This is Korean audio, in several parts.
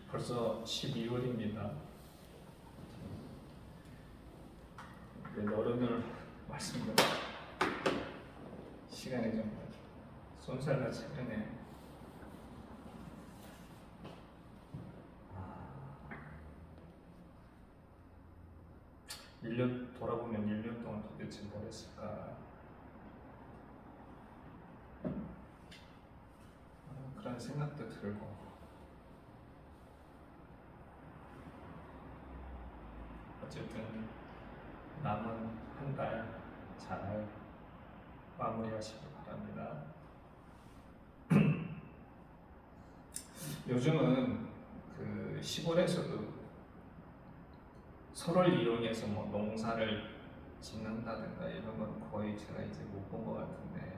벌써 12월입니다. 여름을 말씀드려 시간이 좀 쏜살같이 흐르네. 1년 돌아보면 1년 동안 도대체 뭘 했을까? 그런 생각도 들고, 어쨌든 남은 한 달 잘 마무리하시기 바랍니다. 요즘은 그 시골에서도 서로를 이용해서 뭐 농사를 짓는다든가 이런 건 거의 제가 이제 못 본 것 같은데,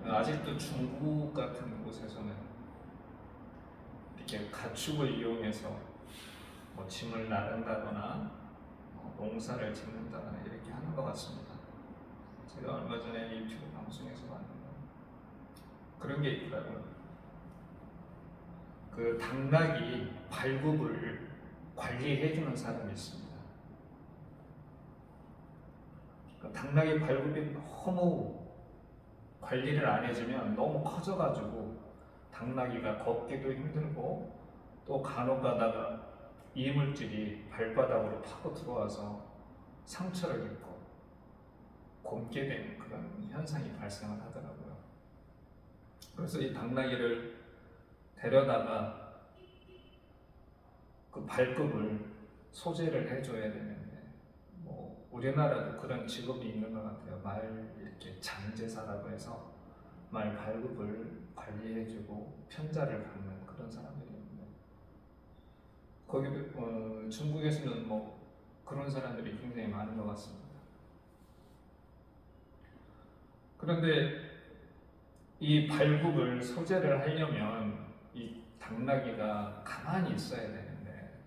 아직도 중국 같은 곳에서는 이렇게 가축을 이용해서 뭐 짐을 나른다거나 농사를 짓는다거나 이렇게 하는 것 같습니다. 제가 얼마 전에 유튜브 방송에서 봤는데 그런 게 있더라고요. 그 당나귀 발굽을 관리해주는 사람이 있습니다. 그 당나귀 발굽이 너무 관리를 안 해주면 너무 커져가지고 당나귀가 걷기도 힘들고, 또 간혹 가다가 이물질이 발바닥으로 파고 들어와서 상처를 입고 곪게 되는 그런 현상이 발생을 하더라고요. 그래서 이 당나귀를 데려다가 그 발급을 소재를 해줘야 되는데, 뭐 우리나라도 그런 직업이 있는 것 같아요. 말 이렇게 장제사라고 해서 말 발급을 관리해주고 편자를 받는 그런 사람들이 있는데, 거기도 중국에서는 뭐 그런 사람들이 굉장히 많은 것 같습니다. 그런데 이 발굽을 소재를 하려면 이 당나귀가 가만히 있어야 되는데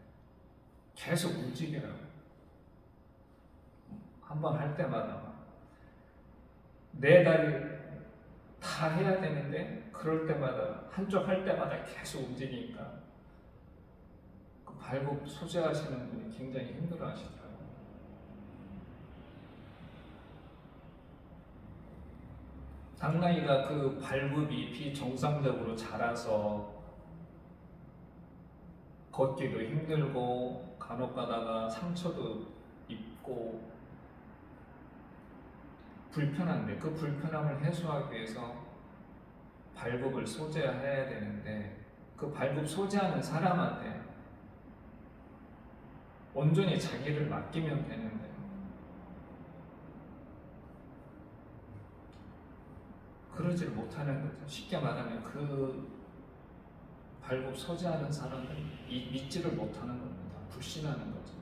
계속 움직여요. 한번 할 때마다 네 다리 다 해야 되는데, 그럴 때마다 한쪽 할 때마다 계속 움직이니까 그 발굽 소재하시는 분이 굉장히 힘들어 하시더라고요. 당나귀가 그 발굽이 비정상적으로 자라서 걷기도 힘들고 간혹 가다가 상처도 입고 불편한데, 그 불편함을 해소하기 위해서 발굽을 소재해야 되는데, 그 발굽 소재하는 사람한테 온전히 자기를 맡기면 되는데 그러질 못하는 거죠. 쉽게 말하면 그 발굽 소재하는 사람들이 믿지를 못하는 겁니다. 불신하는 거죠.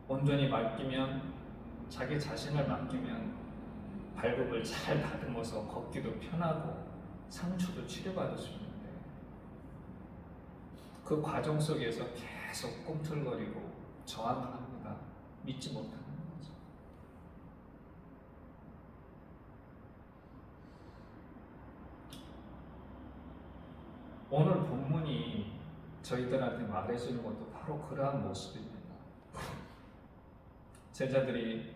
온전히 맡기면, 자기 자신을 맡기면 발굽을 잘 다듬어서 걷기도 편하고 상처도 치료받을 수 있는데, 그 과정 속에서 계속 꿈틀거리고 저항을 합니다. 믿지 못하는 거죠. 오늘 본문이 저희들한테 말해주는 것도 바로 그러한 모습입니다. 제자들이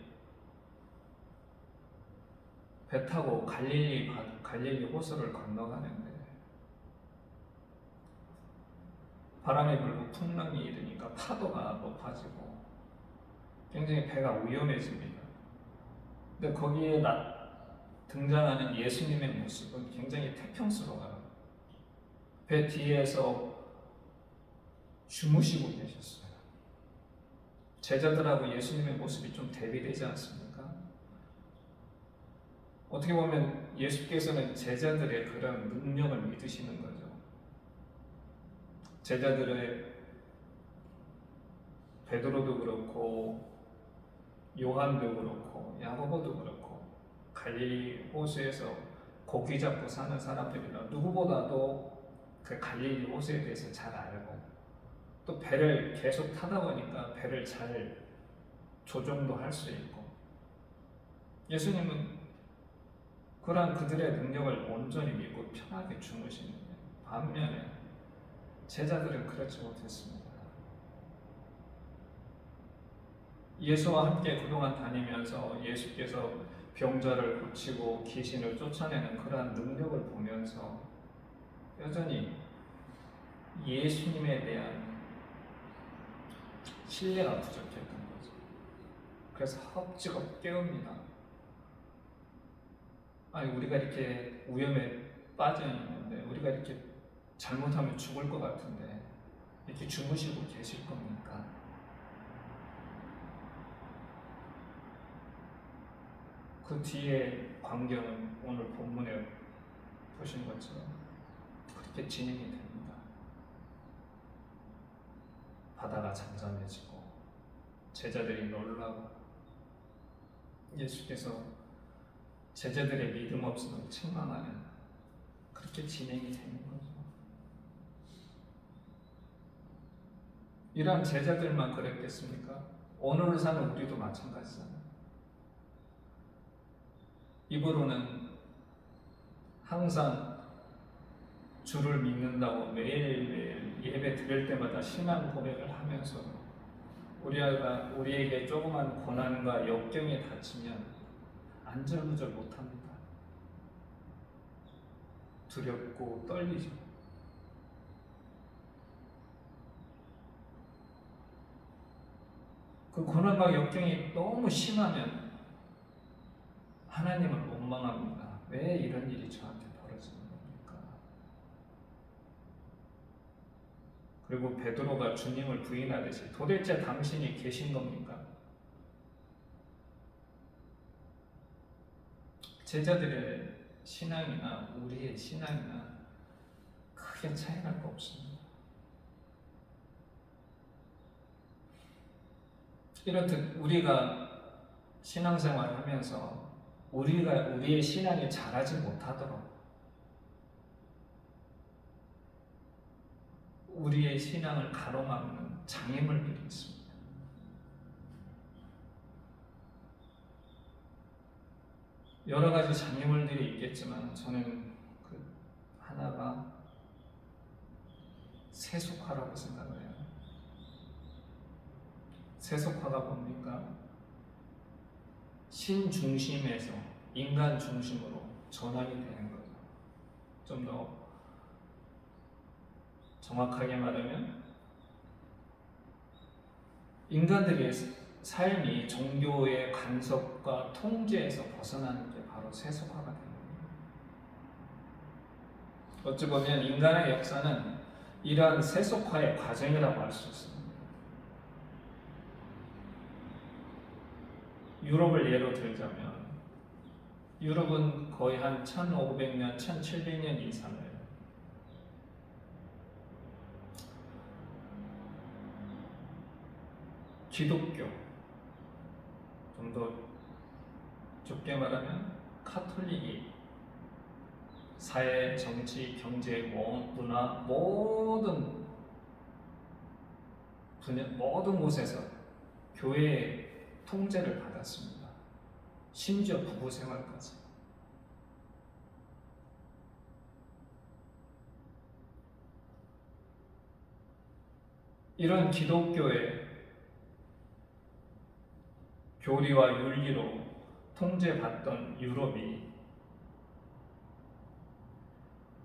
배 타고 갈릴리 호수를 건너가는데 바람이 불고 풍랑이 일으니까 파도가 높아지고 굉장히 배가 위험해집니다. 근데 거기에 등장하는 예수님의 모습은 굉장히 태평스러워요. 배 뒤에서 주무시고 계셨어요. 제자들하고 예수님의 모습이 좀 대비되지 않습니까? 어떻게 보면 예수께서는 제자들의 그런 능력을 믿으시는 거죠. 제자들의 베드로도 그렇고 요한도 그렇고 야고보도 그렇고 갈릴리 호수에서 고기 잡고 사는 사람들이라 누구보다도 그 갈릴리 호수에 대해서 잘 알고, 또 배를 계속 타다 보니까 배를 잘 조종도 할 수 있고, 예수님은 그러한 그들의 능력을 온전히 믿고 편하게 주무시는데 반면에 제자들은 그렇지 못했습니다. 예수와 함께 그동안 다니면서 예수께서 병자를 고치고 귀신을 쫓아내는 그러한 능력을 보면서 여전히 예수님에 대한 신뢰가 부족했던 거죠. 그래서 허겁지겁 깨웁니다. 아니, 우리가 이렇게 위험에 빠져 있는데, 우리가 이렇게 잘못하면 죽을 것 같은데 이렇게 주무시고 계실 겁니까? 그 뒤에 광경은 오늘 본문에 보신 것처럼 그렇게 진행이 됩니다. 바다가 잠잠해지고 제자들이 놀라고 예수께서 제자들의 믿음 없음을 책망하는 그렇게 진행이 되는 거죠. 이러한 제자들만 그랬겠습니까? 오늘을 사는 우리도 마찬가지잖아요. 입으로는 항상 주를 믿는다고 매일매일 예배 드릴 때마다 신앙 고백을 하면서 우리에게 조그만 고난과 역경이 닥치면 안절부절 못합니다. 두렵고 떨리죠. 그 고난과 역경이 너무 심하면 하나님을 원망합니다. 왜 이런 일이 저한테 벌어지는 겁니까? 그리고 베드로가 주님을 부인하듯이 도대체 당신이 계신 겁니까? 제자들의 신앙이나 우리의 신앙이나 크게 차이 날 거 없습니다. 이렇듯 우리가 신앙생활을 하면서 우리의 신앙이 자라지 못하도록 우리의 신앙을 가로막는 장애물들이 있습니다. 여러 가지 장애물들이 있겠지만 저는 그 하나가 세속화라고 생각을 해요. 세속화가 뭡니까? 신 중심에서 인간 중심으로 전환이 되는 거죠. 좀 더 정확하게 말하면 인간들의 삶이 종교의 간섭과 통제에서 벗어나는 게 바로 세속화가 되는 거예요. 어찌 보면 인간의 역사는 이러한 세속화의 과정이라고 할 수 있습니다. 유럽을 예로 들자면 유럽은 거의 한 1500년, 1700년 이상을 기독교, 좀 더 좁게 말하면 카톨릭이 사회, 정치, 경제, 문화 모든 곳에서 교회의 통제를 받았습니다. 심지어 부부 생활까지. 이런 기독교의 교리와 윤리로 통제받던 유럽이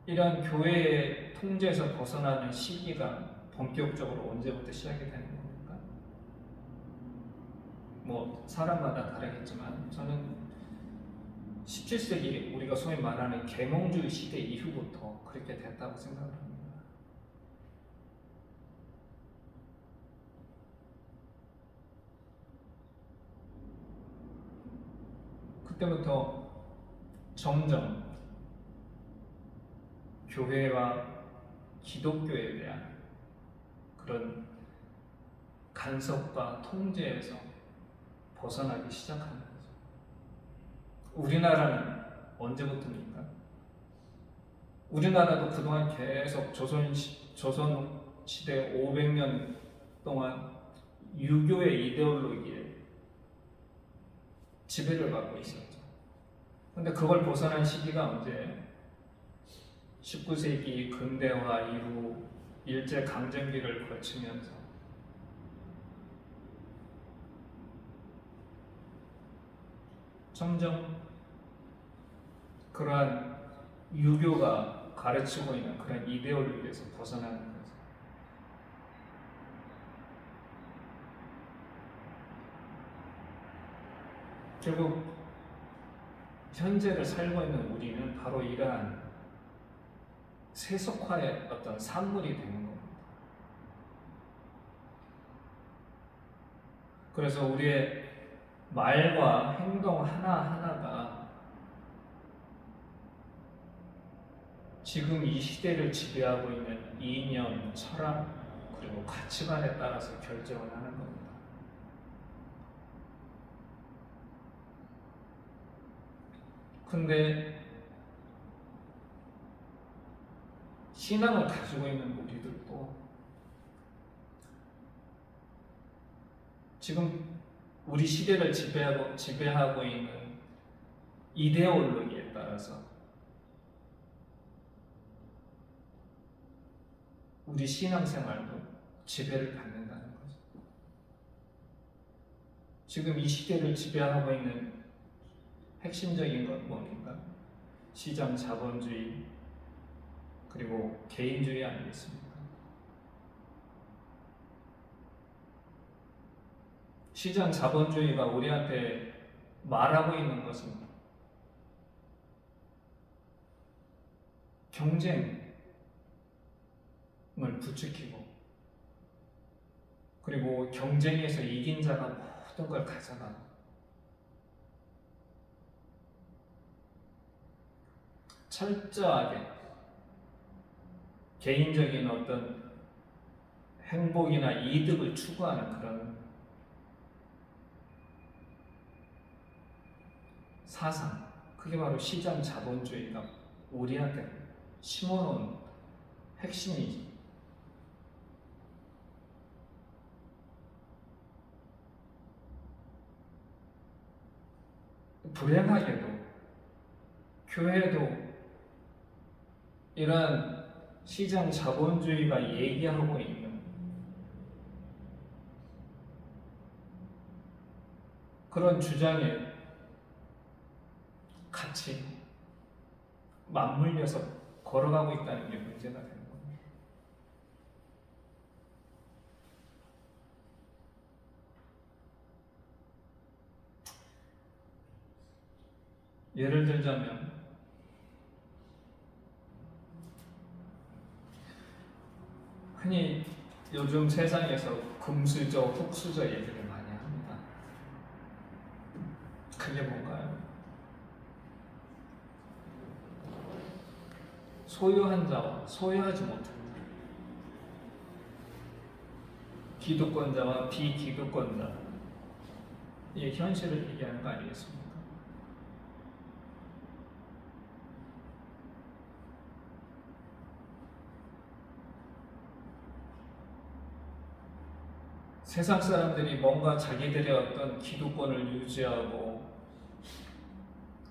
이러한 교회의 통제에서 벗어나는 시기가 본격적으로 언제부터 시작이 되는 겁니까? 뭐 사람마다 다르겠지만 저는 17세기 우리가 소위 말하는 계몽주의 시대 이후부터 그렇게 됐다고 생각을 합니다. 그때부터 점점 교회와 기독교에 대한 그런 간섭과 통제에서 벗어나기 시작하는 거죠. 우리나라는 언제부터입니까? 우리나라도 그동안 계속 조선시대 500년 동안 유교의 이데올로기에 지배를 받고 있었죠. 근데 그걸 벗어난 시기가 언제예요? 19세기 근대화 이후 일제 강점기를 거치면서 점점 그러한 유교가 가르치고 있는 그런 이데올로기에서 벗어나는 거죠. 결국 현재를 살고 있는 우리는 바로 이러한 세속화의 어떤 산물이 되는 겁니다. 그래서 우리의 말과 행동 하나하나가 지금 이 시대를 지배하고 있는 이념, 철학, 그리고 가치관에 따라서 결정을 하는 겁니다. 근데 신앙을 가지고 있는 우리들도 지금 우리 시대를 지배하고 있는 이데올로기에 따라서 우리 신앙생활도 지배를 받는다는 거죠. 지금 이 시대를 지배하고 있는 핵심적인 건 뭡니까? 시장 자본주의 그리고 개인주의 아니겠습니까? 시장 자본주의가 우리한테 말하고 있는 것은 경쟁을 부추기고 그리고 경쟁에서 이긴 자가 모든 걸 가져가고 철저하게 개인적인 어떤 행복이나 이득을 추구하는 그런 사상, 그게 바로 시장 자본주의가 우리한테 심어놓은 핵심이지. 불행하게도 교회도 이런 시장 자본주의가 얘기하고 있는 그런 주장에 같이 맞물려서 걸어가고 있다는 게 문제가 되는 겁니다. 예를 들자면 흔히 요즘 세상에서 금수저, 흙수저 얘기를 많이 합니다. 그게 뭔가요? 소유한 자와 소유하지 못한 자, 기득권자와 비기득권자, 이 현실을 얘기하는 거 아니겠습니까? 세상 사람들이 뭔가 자기들의 어떤 기득권을 유지하고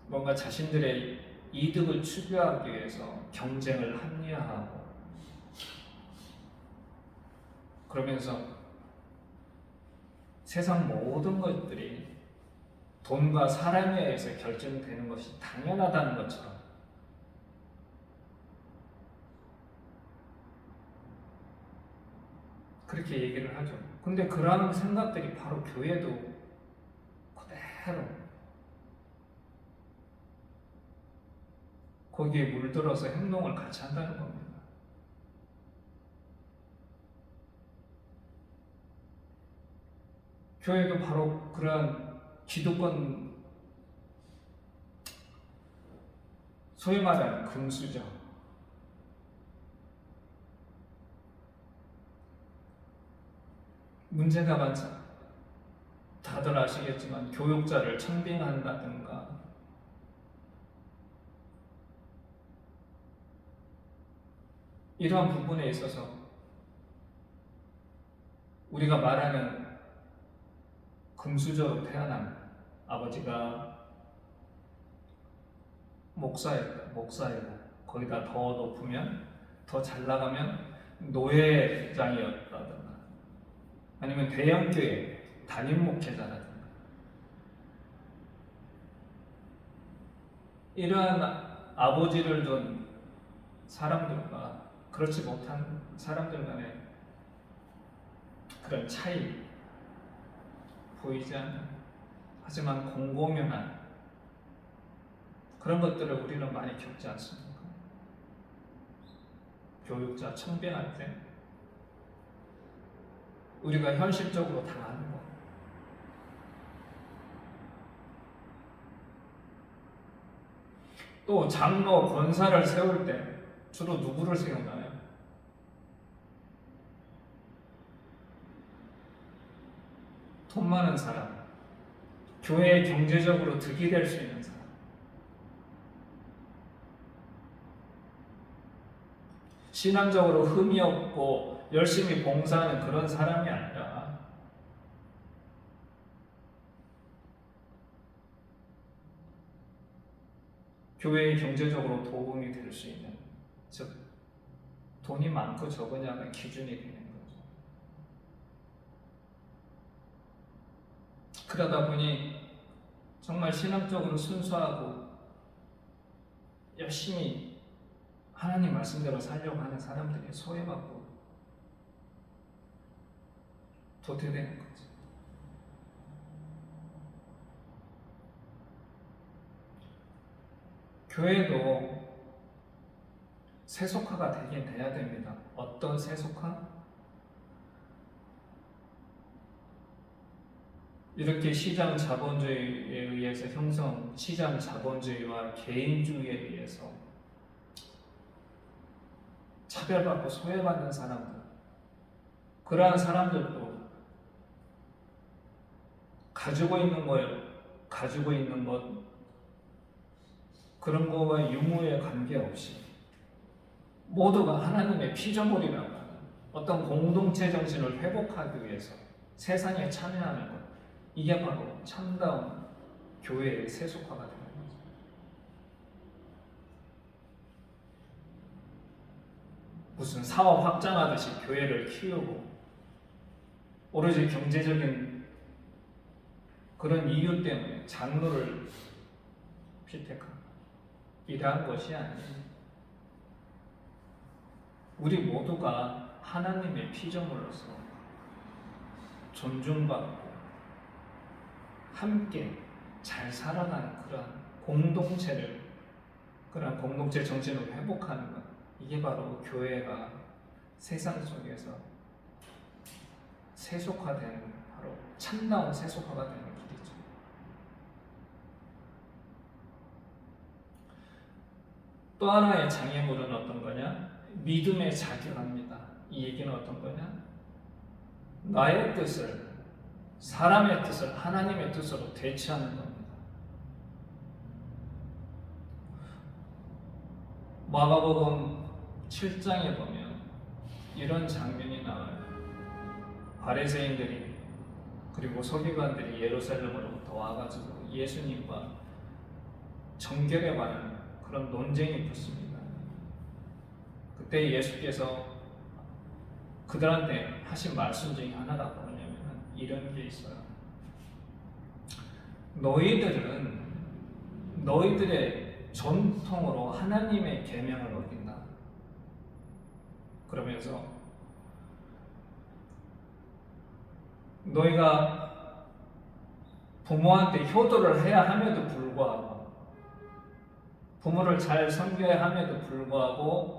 뭔가 자신들의 이득을 추구하기 위해서 경쟁을 합리화하고 그러면서 세상 모든 것들이 돈과 사람에 의해서 결정되는 것이 당연하다는 것처럼 그렇게 얘기를 하죠. 근데 그러한 생각들이 바로 교회도 그대로 거기에 물들어서 행동을 같이 한다는 겁니다. 교회도 바로 그러한 기득권, 소위 말하는 금수저, 문제가 많잖아. 다들 아시겠지만 교육자를 청빙한다든가 이러한 부분에 있어서 우리가 말하는 금수저로 태어난 아버지가 목사이고 거기다 더 높으면 더 잘 나가면 노회장이었다든가 아니면 대형교회 담임 목회자라든가 이러한 아버지를 둔 사람들과 그렇지 못한 사람들 간의 그런 차이 보이지 않는 하지만 공공연한 그런 것들을 우리는 많이 겪지 않습니까? 교육자 청빙할 때 우리가 현실적으로 당하는 것 또 장로 권사를 세울 때 주로 누구를 세우나요? 돈 많은 사람, 교회에 경제적으로 득이 될 수 있는 사람, 신앙적으로 흠이 없고 열심히 봉사하는 그런 사람이 아니라 교회에 경제적으로 도움이 될 수 있는, 즉 돈이 많고 적으냐가 기준이 되는 거죠. 그러다 보니 정말 신앙적으로 순수하고 열심히 하나님 말씀대로 살려고 하는 사람들이 소외받고 도태되는 거죠. 교회도 세속화가 되긴 돼야 됩니다. 어떤 세속화? 이렇게 시장 자본주의에 의해서 형성, 시장 자본주의와 개인주의에 의해서 차별받고 소외받는 사람들, 그러한 사람들도 가지고 있는 것, 그런 거와 유무에 관계없이 모두가 하나님의 피조물이라고 하는 어떤 공동체 정신을 회복하기 위해서 세상에 참여하는 것, 이게 바로 참다운 교회의 세속화가 되는 거죠. 무슨 사업 확장하듯이 교회를 키우고 오로지 경제적인 그런 이유 때문에 장로를 피택하고 이러한 것이 아니에요. 우리 모두가 하나님의 피조물로서 존중받고 함께 잘 살아가는 그러한 공동체 정신을 회복하는 것, 이게 바로 교회가 세상 속에서 세속화되는, 바로 참다운 세속화가 되는 길이죠. 또 하나의 장애물은 어떤 거냐? 믿음의 자결합니다. 이 얘기는 어떤 거냐? 나의 뜻을, 사람의 뜻을 하나님의 뜻으로 대체하는 겁니다. 마가복음 7장에 보면 이런 장면이 나와요. 바리새인들이 그리고 서기관들이 예루살렘으로부터 와가지고 예수님과 정결에 관한 그런 논쟁이 붙습니다. 그때 예수께서 그들한테 하신 말씀 중에 하나가 뭐냐면 이런 게 있어요. 너희들은 너희들의 전통으로 하나님의 계명을 어긴다. 그러면서 너희가 부모한테 효도를 해야 함에도 불구하고, 부모를 잘 섬겨야 함에도 불구하고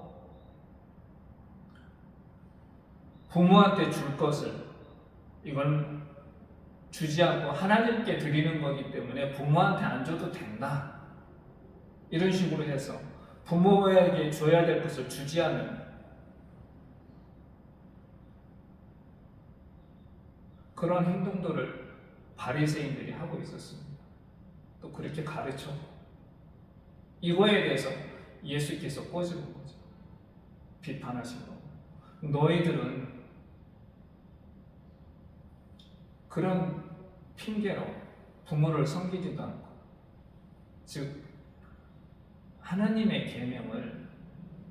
부모한테 줄 것을 이건 주지 않고 하나님께 드리는 거기 때문에 부모한테 안 줘도 된다. 이런 식으로 해서 부모에게 줘야 될 것을 주지 않는 그런 행동들을 바리새인들이 하고 있었습니다. 또 그렇게 가르쳐 이거에 대해서 예수께서 꼬집은 거죠. 비판하신 거. 너희들은 그런 핑계로 부모를 섬기지도 않고, 즉 하나님의 계명을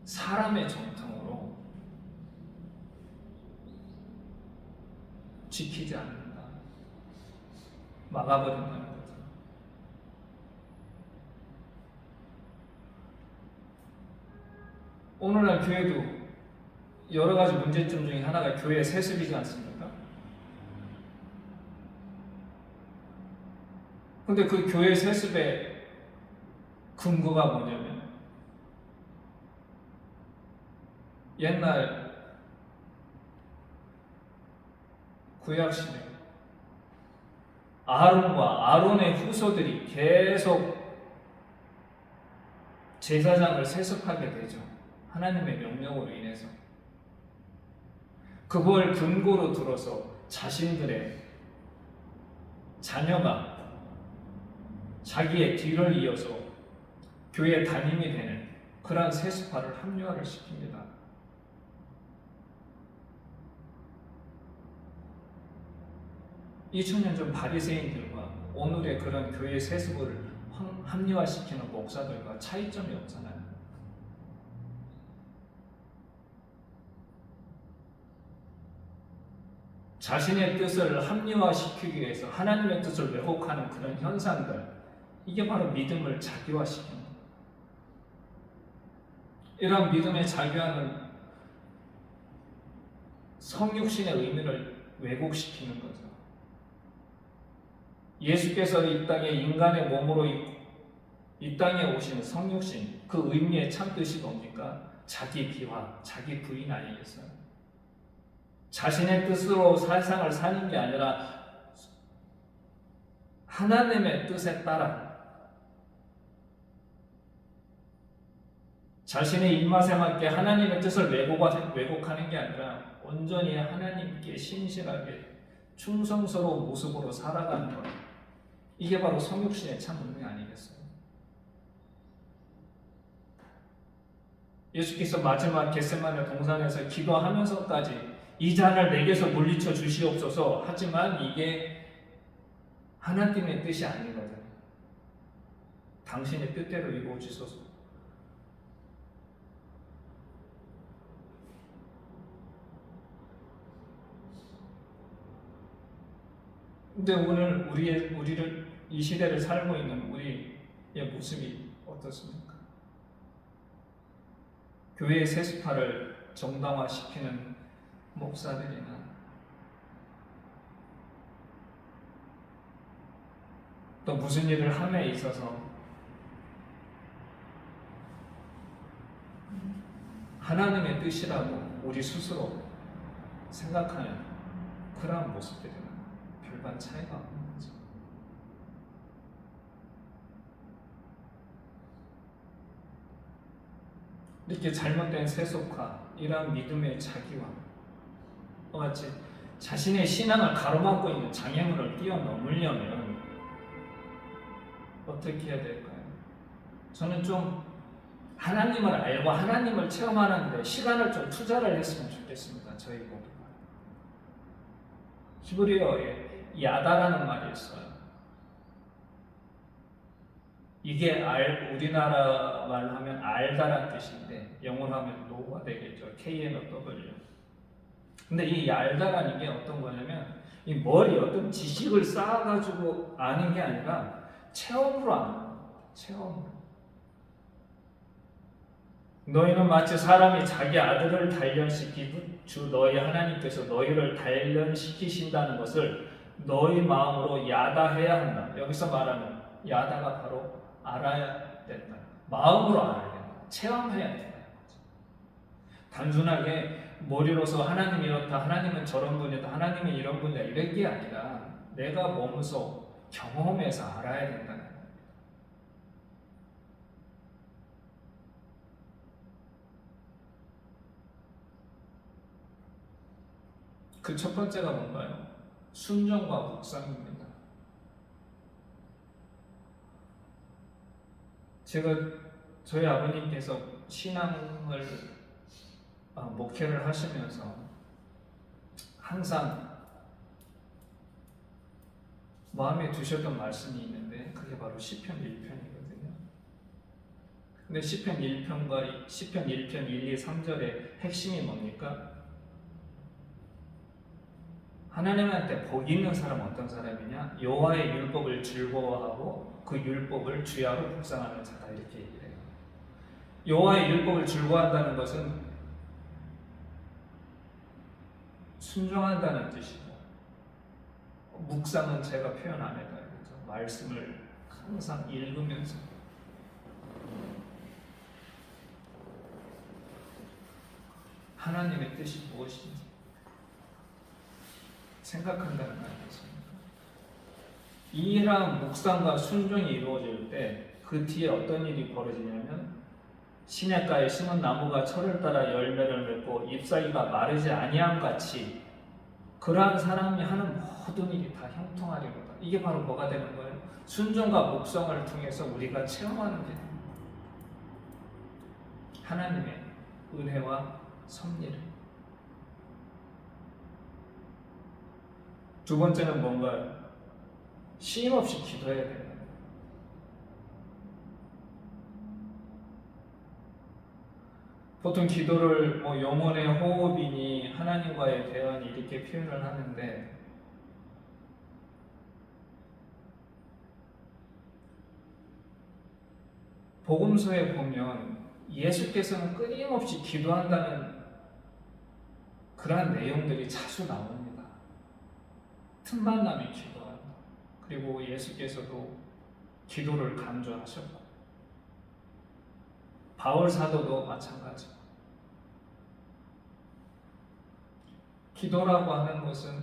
사람의 전통으로 지키지 않는다. 막아버린다는 거죠. 오늘날 교회도 여러 가지 문제점 중에 하나가 교회 세습이지 않습니까? 근데 그 교회 세습의 근거가 뭐냐면 옛날 구약시대 아론과 아론의 후손들이 계속 제사장을 세습하게 되죠. 하나님의 명령으로 인해서. 그걸 근거로 들어서 자신들의 자녀가 자기의 뒤를 이어서 교회 담임이 되는 그러한 세습화를 합리화를 시킵니다. 2000년 전 바리새인들과 오늘의 그런 교회 세습을 합리화시키는 목사들과 차이점이 없잖아요. 자신의 뜻을 합리화시키기 위해서 하나님의 뜻을 왜곡하는 그런 현상들, 이게 바로 믿음을 자기화시키는 거예요. 이런 믿음의 자기화는 성육신의 의미를 왜곡시키는 거죠. 예수께서 이 땅에 인간의 몸으로 이 땅에 오신 성육신, 그 의미의 참뜻이 뭡니까? 자기 비화, 자기 부인 아니겠어요? 자신의 뜻으로 세상을 사는 게 아니라 하나님의 뜻에 따라 자신의 입맛에 맞게 하나님의 뜻을 왜곡하는 게 아니라 온전히 하나님께 신실하게 충성스러운 모습으로 살아가는 것, 이게 바로 성육신의 참 의미 아니겠어요? 예수께서 마지막 겟세마네 동산에서 기도하면서까지 이 잔을 내게서 물리쳐 주시옵소서, 하지만 이게 하나님의 뜻이 아니거든요. 당신의 뜻대로 이루어지소서. 근데 오늘 우리를 이 시대를 살고 있는 우리의 모습이 어떻습니까? 교회의 세습화를 정당화시키는 목사들이나 또 무슨 일을 함에 있어서 하나님의 뜻이라고 우리 스스로 생각하는 그러한 모습들이나 별반 차이가 없는 거죠. 이렇게 잘못된 세속화, 이러한 믿음의 자기화, 똑같이 자신의 신앙을 가로막고 있는 장애물을 뛰어넘으려면 어떻게 해야 될까요? 저는 좀 하나님을 알고 하나님을 체험하는데 시간을 좀 투자를 했으면 좋겠습니다. 저희 모두가. 히브리어에 야다라는 말이 있어요. 이게 우리나라 말로 하면 알다라는 뜻인데 영어로 하면 노가 되겠죠. KNOW. 근데 이 알다라는 게 어떤 거냐면 이 머리 어떤 지식을 쌓아가지고 아는 게 아니라 체험으로 아는 거예요. 체험으로. 너희는 마치 사람이 자기 아들을 단련시키듯 주 너희 하나님께서 너희를 단련시키신다는 것을 너희 마음으로 야다해야 한다. 여기서 말하는 야다가 바로 알아야 된다. 마음으로 알아야 된다. 체험해야 된다. 단순하게 머리로서 하나님이 이렇다, 하나님은 저런 분이다, 하나님은 이런 분이다 이런 게 아니라 내가 몸소 경험해서 알아야 된다는 거예요. 그 첫 번째가 뭔가요? 순종과 묵상입니다. 저희 아버님께서 신앙을 목회를 하시면서 항상 마음에 두셨던 말씀이 있는데 그게 바로 시편 1편이거든요. 근데 시편 1편 1, 2, 3절의 핵심이 뭡니까? 하나님한테 복 있는 사람은 어떤 사람이냐? 여호와의 율법을 즐거워하고 그 율법을 주야로 묵상하는 자다, 이렇게 얘기해요. 여호와의 율법을 즐거워한다는 것은 순종한다는 뜻이고, 묵상은 제가 표현 안 해도 알겠죠. 말씀을 항상 읽으면서 하나님의 뜻이 무엇인지 생각한다는 거 아니겠습니까? 이러한 묵상과 순종이 이루어질 때 그 뒤에 어떤 일이 벌어지냐면, 시냇가에 심은 나무가 철을 따라 열매를 맺고 잎사귀가 마르지 아니함 같이 그러한 사람이 하는 모든 일이 다 형통하리로다. 이게 바로 뭐가 되는 거예요? 순종과 묵상을 통해서 우리가 체험하는 게 하나님의 은혜와 섭리를. 두 번째는 뭔가요? 쉼 없이 기도해야 돼요. 보통 기도를 영혼의 호흡이니 하나님과의 대화니 이렇게 표현을 하는데, 복음서에 보면 예수께서는 끊임없이 기도한다는 그러한 내용들이 자주 나옵니다. 틈만 나면 기도한다. 그리고 예수께서도 기도를 강조하셨고, 바울 사도도 마찬가지. 기도라고 하는 것은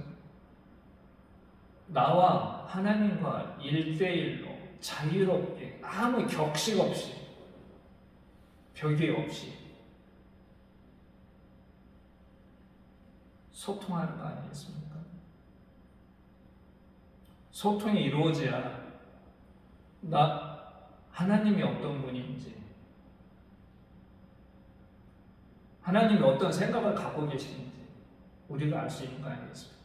나와 하나님과 1대1로 자유롭게 아무 격식 없이, 벽이 없이 소통하는 거 아니겠습니까? 소통이 이루어져야 하나님이 어떤 분인지, 하나님이 어떤 생각을 갖고 계시는지 우리가 알 수 있는 거 아니겠습니까?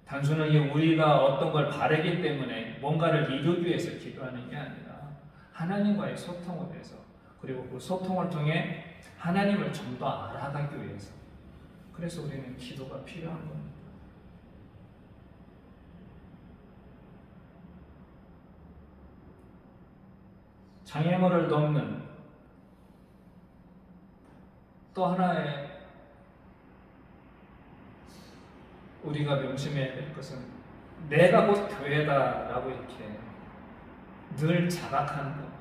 단순하게 우리가 어떤 걸 바라기 때문에 뭔가를 이루기 위해서 기도하는 게 아니라 하나님과의 소통을 위해서, 그리고 그 소통을 통해 하나님을 좀 더 알아가기 위해서, 그래서 우리는 기도가 필요한 겁니다. 장애물을 넘는 또 하나의 우리가 명심해야 될 것은 내가 곧 교회다라고 이렇게 늘 자각하는 겁니다.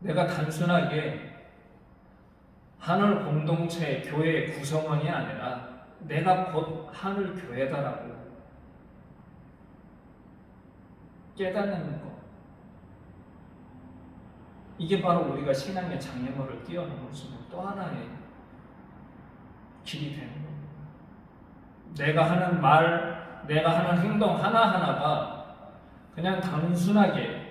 내가 단순하게 하늘 공동체의 교회의 구성원이 아니라 내가 곧 하늘 교회다라고 깨닫는 것, 이게 바로 우리가 신앙의 장애물을 뛰어넘을 수 있는 또 하나의 길이 되는 겁니다. 내가 하는 말, 내가 하는 행동 하나하나가 그냥 단순하게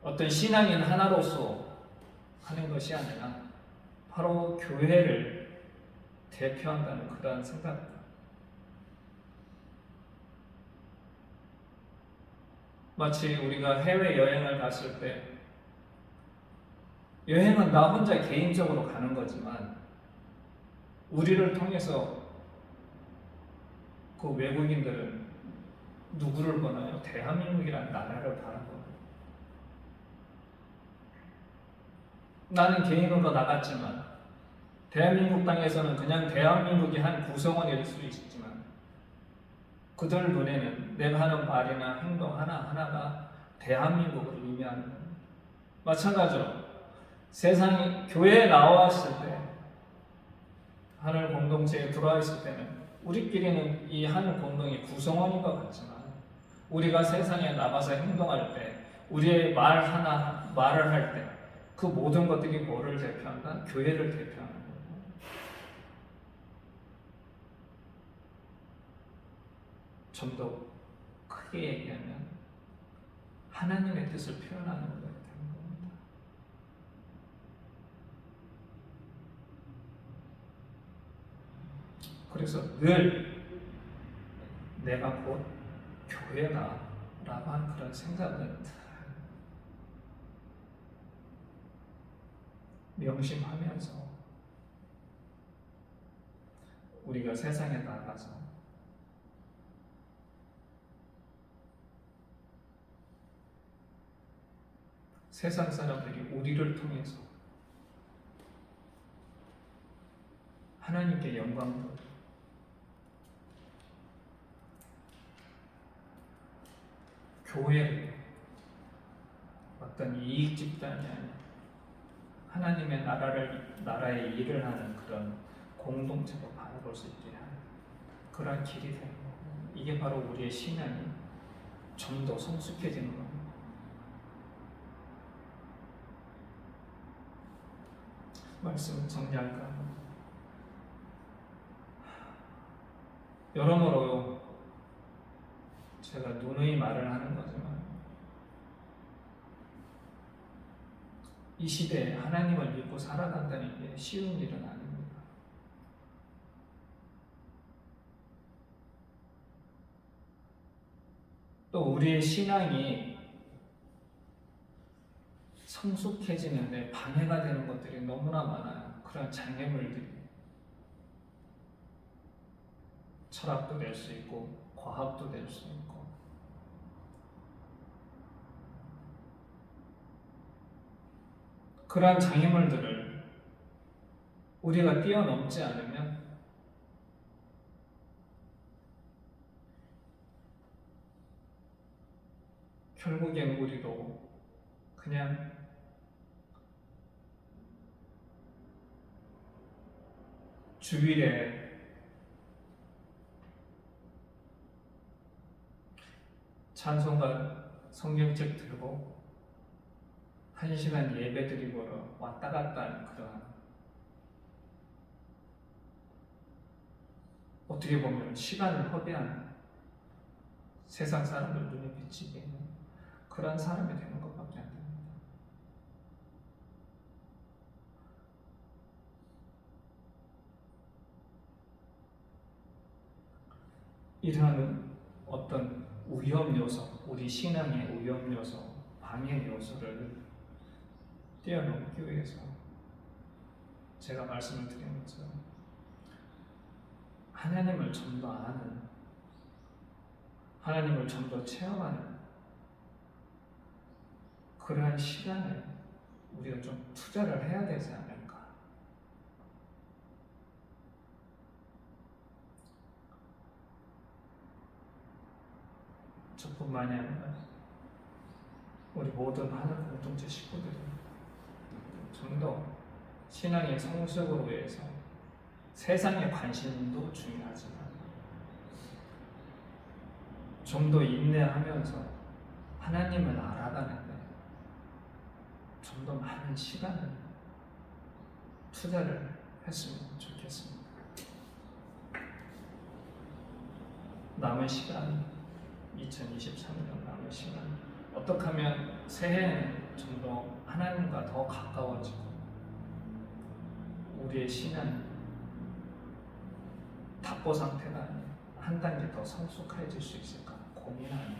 어떤 신앙인 하나로서 하는 것이 아니라 바로 교회를 대표한다는 그러한 생각. 마치 우리가 해외여행을 갔을 때, 여행은 나 혼자 개인적으로 가는 거지만 우리를 통해서 그 외국인들은 누구를 보나요? 대한민국이라는 나라를 바라보는. 나는 개인으로 나갔지만 대한민국 땅에서는 그냥 대한민국이 한 구성원일 수 있지만 그들 눈에는 내가 하는 말이나 행동 하나하나가 대한민국을 의미하는 겁니다. 마찬가지로 세상이 교회에 나왔을 때, 하늘 공동체에 들어와 있을 때는 우리끼리는 이 하늘 공동의 구성원인 것 같지만 우리가 세상에 나가서 행동할 때, 우리의 말을 할 때 그 모든 것들이 뭐를 대표한다? 교회를 대표하는 거예요. 좀 더 크게 얘기하면 하나님의 뜻을 표현하는 것이 되는 겁니다. 그래서 늘 내가 곧 교회다 라고 하는 그런 생각은 명심하면서 우리가 세상에 나가서 세상 사람들이 우리를 통해서 하나님께 영광 돌리고 교회를 어떤 이익 집단이 아닌 하나님의 나라의 일을 하는 그런 공동체로 바라볼 수 있게 하는 그런 길이 되는 거고, 이게 바로 우리의 신앙이 좀 더 성숙해지는 겁니다. 말씀 정리할까 합니다. 여러모로 제가 누누이 말을 하는 거지만 이 시대에 하나님을 믿고 살아간다는 게 쉬운 일은 아닙니다. 또 우리의 신앙이 성숙해지는데 방해가 되는 것들이 너무나 많아요. 그런 장애물들이 철학도 될 수 있고 과학도 될 수 있고 그러한 장애물들을 우리가 뛰어넘지 않으면 결국엔 우리도 그냥 주일에 찬송가 성경책 들고 1시간 예배 드리고 왔다 갔다 하는 그런, 어떻게 보면 시간을 허비하는, 세상 사람들 눈에 비치게 있는 그런 사람이 되는 것밖에 안 됩니다. 이러한 어떤 위험 요소, 우리 신앙의 위험 요소, 방해 요소를 뛰어넘기 위해서 제가 말씀을 드린 것처럼 하나님을 좀 더 아는, 하나님을 좀 더 체험하는 그러한 시간을 우리가 좀 투자를 해야 되지 않을까. 저뿐만이 아니라 우리 모든 하늘 공동체 식구들이 좀 더 신앙의 성숙을 위해서 세상의 관심도 중요하지만 좀 더 인내하면서 하나님을 알아가는데 좀 더 많은 시간을 투자를 했으면 좋겠습니다. 남은 시간, 2023년 남은 시간, 어떻게 하면 새해에는 좀 더 하나님과 더 가까워지고 우리의 신앙이 답보 상태가 아닌 한 단계 더 성숙해질 수 있을까 고민하는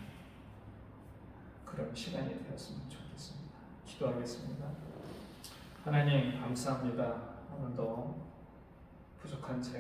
그런 시간이 되었으면 좋겠습니다. 기도하겠습니다. 하나님 감사합니다. 오늘도 부족한 제